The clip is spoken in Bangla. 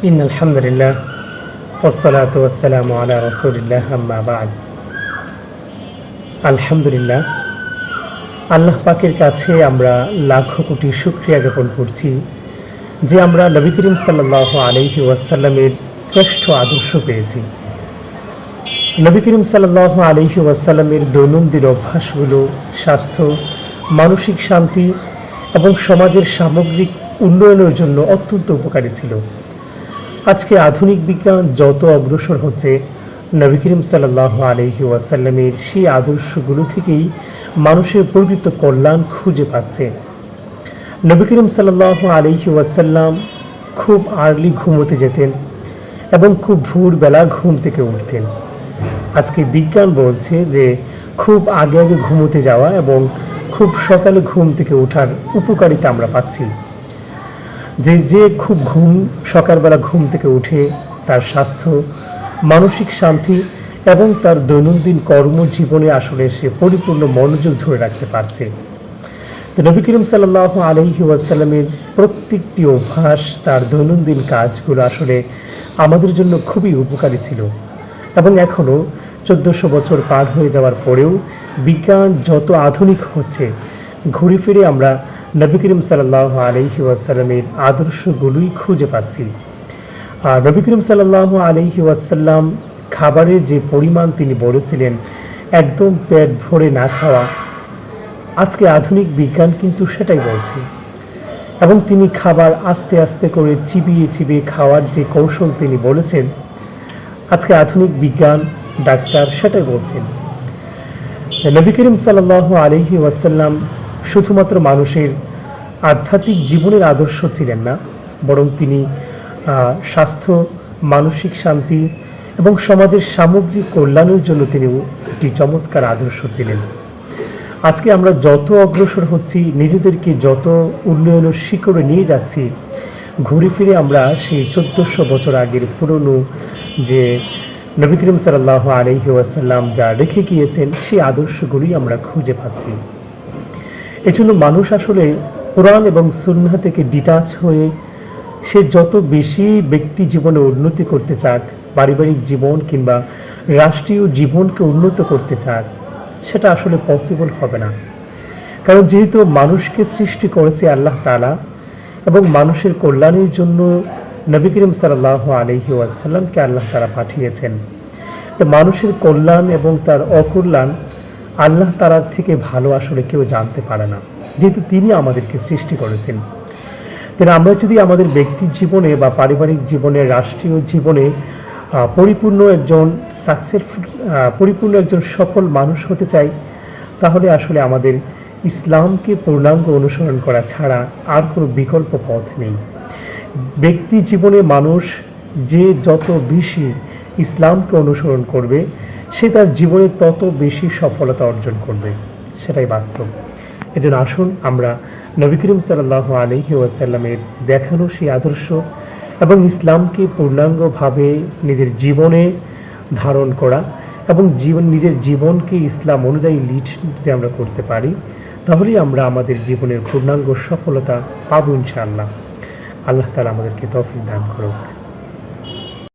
ইন্নাল হামদুলিল্লাহ ওয়াসসালাতু ওয়াসসালামু আলা রাসূলিল্লাহ আম্মা বা'দ। আলহামদুলিল্লাহ, আল্লাহ পাকের কাছে আমরা লাখো কোটি শুকরিয়া জ্ঞাপন করছি যে আমরা নবী করিম সাল্লাল্লাহু আলাইহি ওয়াসাল্লামের শ্রেষ্ঠ আদর্শ পেয়েছি। নবী করিম সাল্লাল্লাহু আলাইহি ওয়াসাল্লামের দৈনন্দিন অভ্যাসগুলো স্বাস্থ্য, মানসিক শান্তি এবং সমাজের সামগ্রিক উন্নয়নের জন্য অত্যন্ত উপকারী ছিল। আজকে আধুনিক বিজ্ঞান যত অগ্রসর হচ্ছে, নবী করিম সাল্লাল্লাহু আলাইহি ওয়াসাল্লামের সেই আদর্শগুলো থেকেই মানুষের প্রকৃত কল্যাণ খুঁজে পাচ্ছে। নবী করিম সাল্লাল্লাহু আলাইহি ওয়াসাল্লাম খুব আর্লি ঘুমোতে যেতেন এবং খুব ভোরবেলা ঘুম থেকে উঠতেন। আজকে বিজ্ঞান বলছে যে খুব আগে আগে ঘুমোতে যাওয়া এবং খুব সকালে ঘুম থেকে ওঠার উপকারিতা আমরা পাচ্ছি। যে খুব সকালবেলা ঘুম থেকে উঠে তার স্বাস্থ্য, মানসিক শান্তি এবং তার দৈনন্দিন কর্মজীবনে আসলে সে পরিপূর্ণ মনোযোগ ধরে রাখতে পারছে। তো নবী করিম সাল্লাল্লাহু আলাইহি ওয়াসাল্লামের প্রত্যেকটি অভ্যাস, তার দৈনন্দিন কাজগুলো আসলে আমাদের জন্য খুবই উপকারী ছিল এবং এখনও 1400 বছর পার হয়ে যাওয়ার পরেও বিজ্ঞান যত আধুনিক হচ্ছে, ঘুরে ফিরে আমরা নবী করিম সাল্লাল্লাহু আলাইহি ওয়াসাল্লামের আদর্শগুলোই খুঁজে পাচ্ছি। আর নবী করিম সাল্লাল্লাহু আলাইহি ওয়াসাল্লাম খাবারের যে পরিমাণ তিনি বলেছিলেন, একদম পেট ভরে না খাওয়া, আজকে আধুনিক বিজ্ঞান কিন্তু সেটাই বলছে। এবং তিনি খাবার আস্তে আস্তে করে চিবিয়ে চিবিয়ে খাওয়ার যে কৌশল তিনি বলেছেন, আজকে আধুনিক বিজ্ঞান, ডাক্তার সেটাই বলছেন। নবী করিম সাল্লাল্লাহু আলাইহি ওয়াসাল্লাম শুধুমাত্র মানুষের আধ্যাত্মিক জীবনের আদর্শ ছিলেন না, বরং তিনি স্বাস্থ্য, মানসিক শান্তি এবং সমাজের সামগ্রিক কল্যাণের জন্য তিনি একটি চমৎকার আদর্শ ছিলেন। আজকে আমরা যত অগ্রসর হচ্ছি, নিজেদেরকে যত উন্নয়নের শিখরে নিয়ে যাচ্ছি, ঘুরে ফিরে আমরা সেই 1400 বছর আগের পুরনো যে নবী করিম সাল্লাল্লাহু আলাইহি ওয়াসাল্লাম যা রেখে গিয়েছেন, সেই আদর্শগুলি আমরা খুঁজে পাচ্ছি। এজন্য মানুষ আসলে কোরআন এবং সুন্নাহ থেকে ডিটাচ হয়ে সে যত বেশি ব্যক্তি জীবনে উন্নতি করতে চাক, পারিবারিক জীবন কিংবা রাষ্ট্রীয় জীবনকে উন্নত করতে চাক, সেটা আসলে পসিবল হবে না। কারণ যেহেতু মানুষকে সৃষ্টি করেছে আল্লাহ তাআলা এবং মানুষের কল্যাণের জন্য নবী করিম সাল্লাল্লাহু আলাইহি ওয়াসাল্লামকে আল্লাহ তাআলা পাঠিয়েছেন। তো মানুষের কল্যাণ এবং তার অকল্যাণ আল্লাহ তাআলার থেকে ভালো আসলে কেউ জানতে পারে না, যেহেতু তিনি আমাদেরকে সৃষ্টি করেছেন। তাই আমরা যদি আমাদের ব্যক্তি জীবনে বা পারিবারিক জীবনে, রাষ্ট্রীয় জীবনে পরিপূর্ণ একজন সফল মানুষ হতে চাই, তাহলে আসলে আমাদের ইসলামকে পূর্ণাঙ্গ অনুসরণ করা ছাড়া আর কোনো বিকল্প পথ নেই। ব্যক্তি জীবনে মানুষ যে যত বেশি ইসলামকে অনুসরণ করবে, সে তার জীবনে তত বেশি সফলতা অর্জন করবে, সেটাই বাস্তব। এজন্য আসুন আমরা নবী করিম সাল্লাল্লাহু আলাইহি ওয়াসাল্লামের দেখানো সেই আদর্শ এবং ইসলামকে পূর্ণাঙ্গভাবে নিজের জীবনে ধারণ করা এবং নিজের জীবনকে ইসলাম অনুযায়ী লিড যদি আমরা করতে পারি, তাহলেই আমরা আমাদের জীবনের পূর্ণাঙ্গ সফলতা পাবো ইনশাআল্লাহ। আল্লাহ তাআলা আমাদেরকে তৌফিক দান করুক।